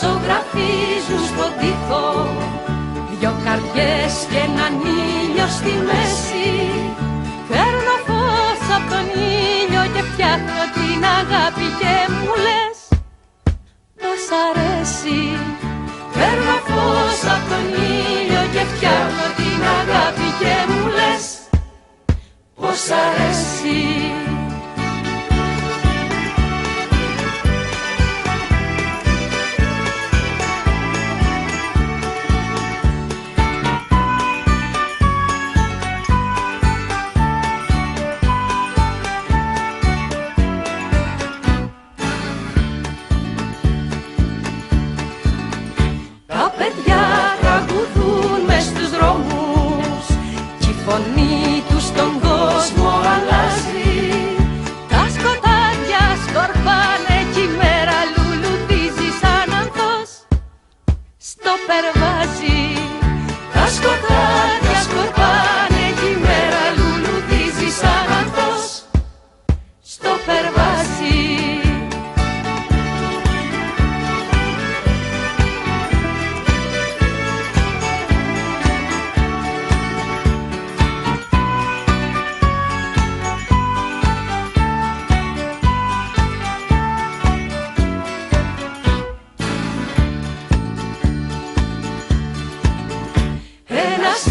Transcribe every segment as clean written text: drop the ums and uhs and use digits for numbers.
ζωγραφίζουν στον τοίχο δυο καρδιές και έναν ήλιο στη μέση. Παίρνω φως απ' τον ήλιο και φτιάχνω την αγάπη και μου λες πως αρέσει. Παίρνω φως απ' τον ήλιο και φτιάχνω την αγάπη και μου λες πως αρέσει. Φωνή του στον κόσμο αλλάζει. Τα σκοτάδια σκορπάνε κι η μέρα λουλουδίζει σαν ανθός στο περβάζι. Τα σκοτάδια σκορπάνε κι η μέρα λουλουδίζει σαν ανθός στο περβάζι.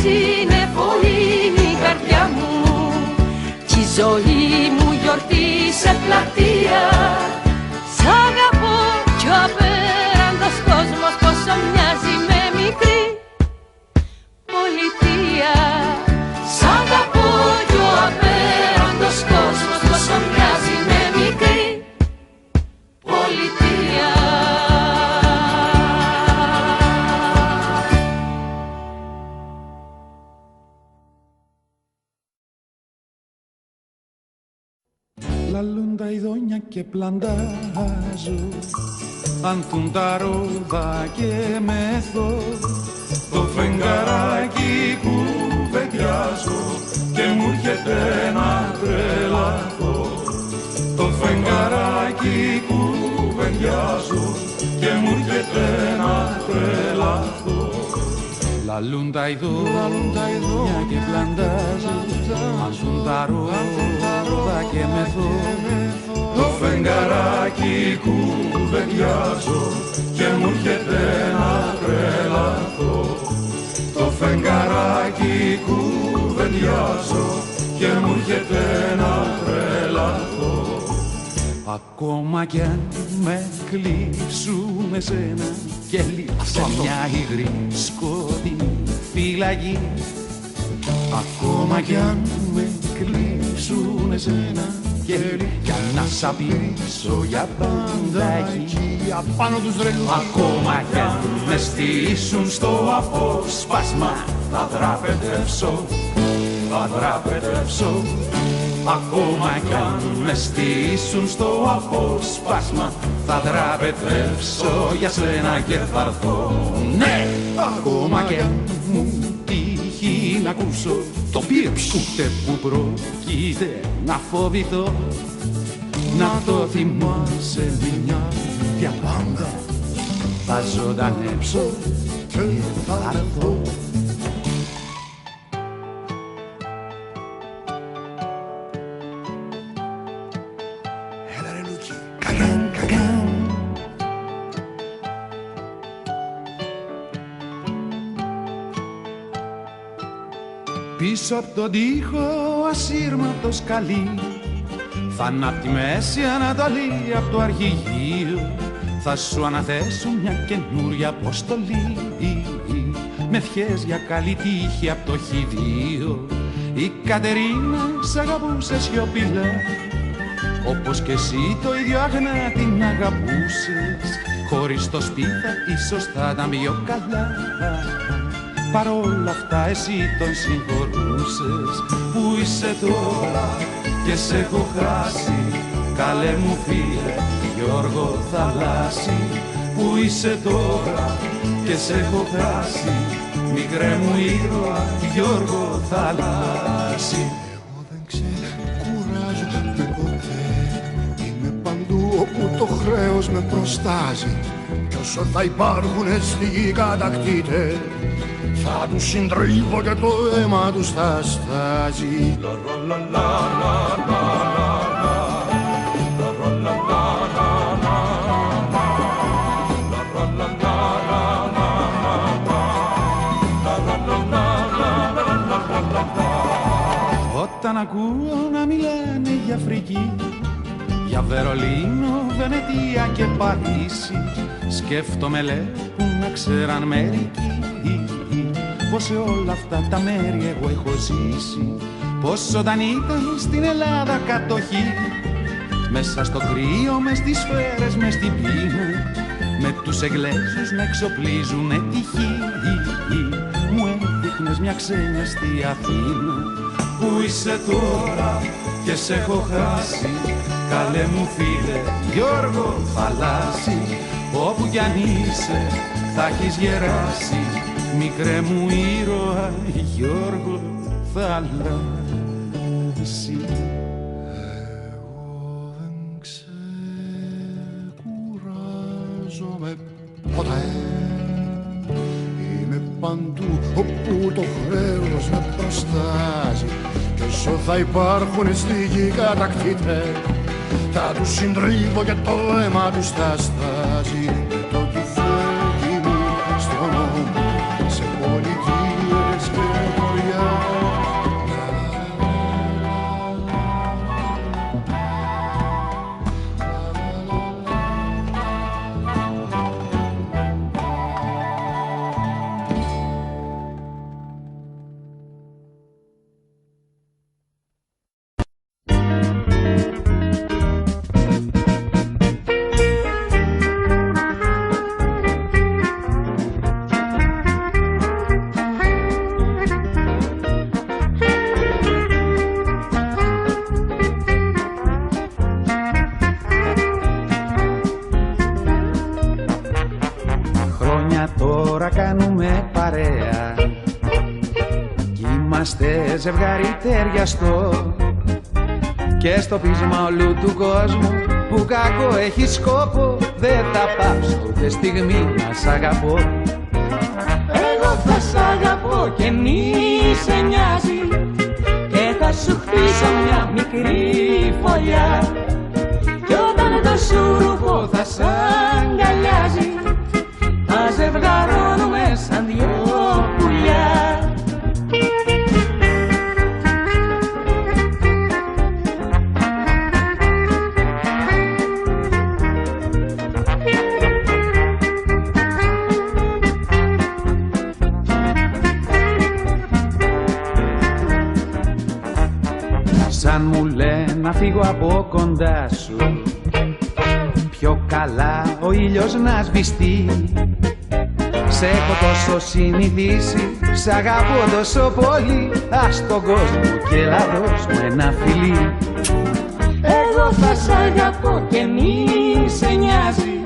Σύννεφο είναι η καρδιά μου κι η ζωή μου γιορτή σε πλατεία. Σ' αγαπώ κι ο απέραντος κόσμος πόσο μοιάζει με μικρή πολιτεία. Σ' αγαπώ κι ο απέραντος κόσμος πόσο μοιάζει με μικρή πολιτεία. Λαλούν τα ειδόνια και πλαντάζω, ανθούν τα ρόδα και μεθώ. Το φεγγαράκι κουβεντιάζω και μου έρχεται να τρελαθώ. Το φεγγαράκι κουβεντιάζω και μου έρχεται να τρελαθώ. Λαλούν τα ειδόνια και πλαντάζω, ανθούν τα ρόδα και μεθώ. Το φεγγαράκι κουβεντιάζω και μου έρχεται να τρελαθώ. Το φεγγαράκι κουβεντιάζω και μου έρχεται να τρελαθώ. Ακόμα κι αν με κλείσουν εσένα και λείψε μια υγρή σκοτεινή φυλακή. Ακόμα κι αν με κλείσουν εσένα και να σ' απειλήσω για πάντα εκεί απάνω τους ρελούς. Ακόμα κι αν με στήσουν στο απόσπασμα θα δραπετεύσω, θα δραπετεύσω. Ακόμα κι αν με στήσουν στο απόσπασμα θα δραπετεύσω για σένα και θα έρθω. Ναι! Ακόμα κι αν μου τύχει να ακούσω το πίεψ ούτε που πρόκειται να φοβηθώ, να το θυμάσαι μια για πάντα, θα ζωντανέψω και θα έρθω. Πίσω απ' τον τοίχο ασύρματο σκαλί θα αν' τη Μέση Ανατολή απ' το αρχηγείο θα σου αναθέσω μια καινούρια αποστολή με ευχές για καλή τύχη απ' το χειδείο. Η Κατερίνα σ' αγαπούσε σιωπηλά όπως και εσύ το ίδιο αγνά την αγαπούσες. Χωρίς το σπίτι ίσως θα ήταν πιο καλά. Παρόλα αυτά εσύ τον συγχωρούσες. Πού είσαι τώρα και σε έχω χάσει, καλέ μου φίλε Γιώργο Θαλάσση. Που είσαι τώρα και σε έχω χάσει, μικρέ μου ήρωα Γιώργο Θαλάσση. Εγώ δεν ξεκουράζομαι ποτέ, είμαι παντού όπου το χρέος με προστάζει κι όσο θα υπάρχουνε στη γη κατακτήτες θα τους συντρίβω και το αίμα τους θα στάζει. Όταν ακούω να μιλάνε για Αφρική, για Βερολίνο, Βενετία και Παρίσι, σκέφτομαι λέει που να ξέραν μερικοί πως σε όλα αυτά τα μέρη εγώ έχω ζήσει. Πως όταν ήταν στην Ελλάδα κατοχή, μέσα στο κρύο, μες στις σφαίρες, μες στην πείνα, με τους Εγγλέζους να εξοπλίζουνε τη γη. Μου έδειχνες μια ξένια στη Αθήνα. Πού είσαι τώρα και σε έχω χάσει, καλέ μου φίλε Γιώργο Θαλάσσι. Όπου κι αν είσαι θα έχεις γεράσει, μικρέ μου ήρωα Γιώργο Θαλάσσι. Εγώ δεν ξεκουράζομαι ποτέ, είμαι παντού όπου το χρέος με προστάζει κι όσο θα υπάρχουνε στη γη κατακτήτες θα τους συντρίβω και το αίμα τους θα στάζει. Με το τυφέκι μου στον νόμο σε πολιτείες και χωριά. Ζευγάρι ταιριαστό και στο πείσμα όλου του κόσμου που κακό έχει σκόπο δεν θα πάψω ούτε στιγμή να σ' αγαπώ. Εγώ θα σ' αγαπώ και μη σε νοιάζει και θα σου χτίσω μια μικρή φωλιά κι όταν το σουρουπό θα σ' αγκαλιάζει θα ζευγαρώνουμε σαν δυο πουλιά. Σαν μου λένε να φύγω από κοντά σου, πιο καλά ο ήλιος να σβηστεί. Σ' έχω τόσο συνηθίσει, σ' αγαπώ τόσο πολύ, ας τον κόσμο και έλα δώσ' μου ένα φιλί. Εγώ θα σ' αγαπώ και μη σε νοιάζει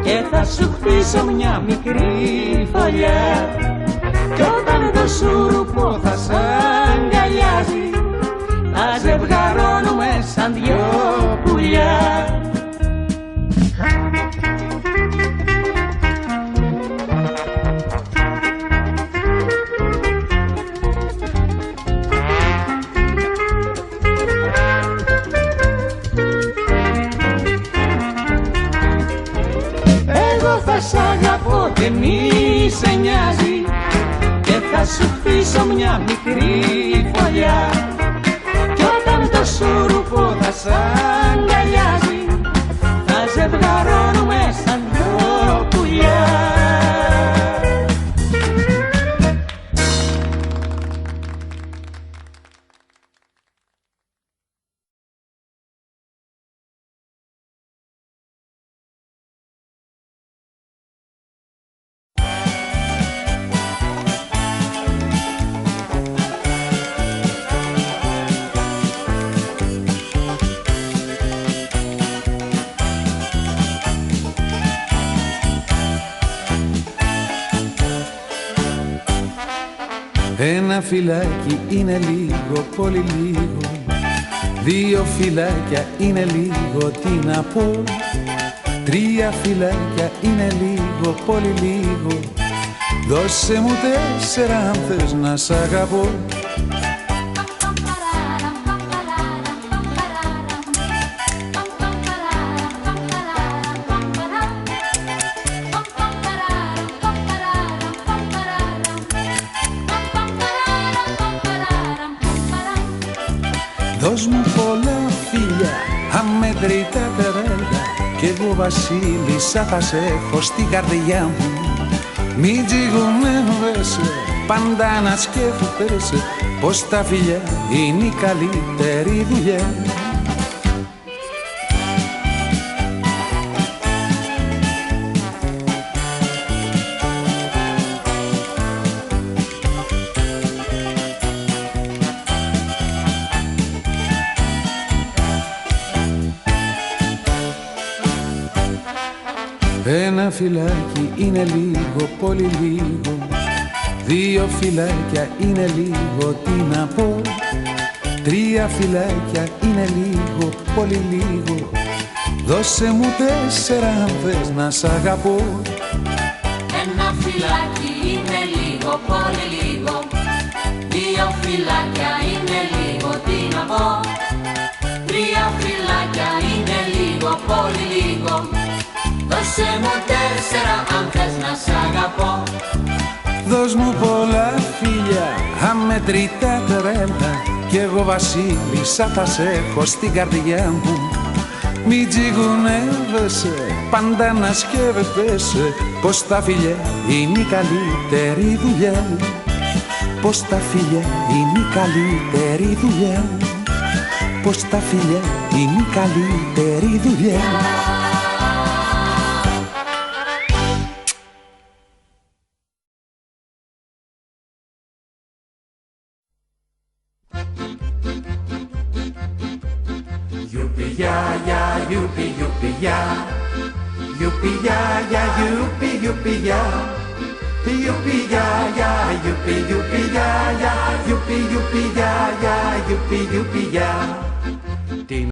και θα σου χτίσω μια μικρή φωλιά κι όταν το σουρουπό θα σ' αγκαλιάζει θα ζευγαρώνουμε σαν δυο πουλιά. Εγώ θα σ' αγαπώ και μη σε νοιάζει και θα σου χτίσω μια μικρή φωλιά κι όταν το σουρουπό θα σ' αγκαλιάζει θα ζευγαρώνουμε σαν δυο πουλιά. Ένα φυλάκι είναι λίγο, πολύ λίγο. Δύο φυλάκια είναι λίγο, τι να πω. 3 φυλάκια είναι λίγο, πολύ λίγο. Δώσε μου 4 αν θες να σ' αγαπώ. Δώσ' μου πολλά φίλια, αμέτρητα τερέλια, κι εγώ βασίλισσα θα σε έχω στην καρδιά μου. Μην τζιγουνεύεσαι, πάντα να σκέφτεσαι πως τα φιλιά είναι η καλύτερη δουλειά. Ένα φυλάκι είναι λίγο, πολύ λίγο. 2 φυλάκια είναι λίγο, τι να πω. 3 φυλάκια είναι λίγο, πολύ λίγο. Δώσε μου 4 αν θες να σ' αγαπώ. Ένα φυλάκι είναι λίγο, πολύ λίγο. 2 φυλάκια είναι λίγο, τι να πω. 3 φυλάκια είναι λίγο, πολύ λίγο. Δώσε μου 4 αν θες να σ' αγαπώ. Δώσ' μου πολλά φίλια, αμετρητά τρέλα, κι εγώ βασίλισσα θα σε έχω στην καρδιά μου. Μην τζιγουνεύεσαι, πάντα να σκέφτεσαι πως τα φιλιά είναι η καλύτερη δουλειά. Πως τα φιλιά είναι η καλύτερη δουλειά. Πως τα φιλιά είναι η καλύτερη δουλειά. Yuppie, yuppie, yeah. Yuppie, yeah, yeah, yuppie, yuppie, yeah. Yuppie, yeah, yeah, yuppie, yuppie, yeah, yeah. Yuppie, yuppie, yeah, yeah, yuppie, yuppie, yeah.